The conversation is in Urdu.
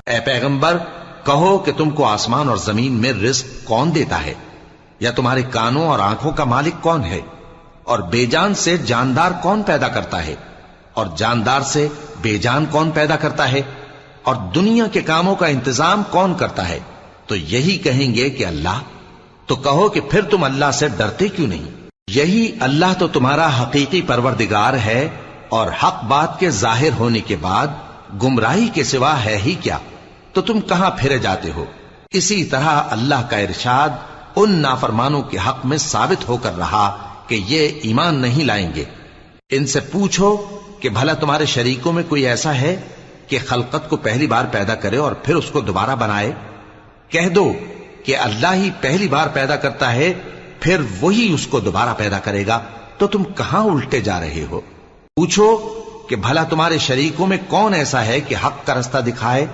اے پیغمبر کہو کہ تم کو آسمان اور زمین میں رزق کون دیتا ہے؟ یا تمہارے کانوں اور آنکھوں کا مالک کون ہے؟ اور بے جان سے جاندار کون پیدا کرتا ہے؟ اور جاندار سے بے جان کون پیدا کرتا ہے؟ اور دنیا کے کاموں کا انتظام کون کرتا ہے؟ تو یہی کہیں گے کہ اللہ۔ تو کہو کہ پھر تم اللہ سے ڈرتے کیوں نہیں؟ یہی اللہ تو تمہارا حقیقی پروردگار ہے، اور حق بات کے ظاہر ہونے کے بعد گمراہی کے سوا ہے ہی کیا؟ تو تم کہاں پھرے جاتے ہو؟ اسی طرح اللہ کا ارشاد ان نافرمانوں کے حق میں ثابت ہو کر رہا کہ یہ ایمان نہیں لائیں گے۔ ان سے پوچھو کہ بھلا تمہارے شریکوں میں کوئی ایسا ہے کہ خلقت کو پہلی بار پیدا کرے اور پھر اس کو دوبارہ بنائے؟ کہہ دو کہ اللہ ہی پہلی بار پیدا کرتا ہے، پھر وہی اس کو دوبارہ پیدا کرے گا، تو تم کہاں الٹے جا رہے ہو؟ پوچھو کہ بھلا تمہارے شریکوں میں کون ایسا ہے کہ حق کا رستہ دکھائے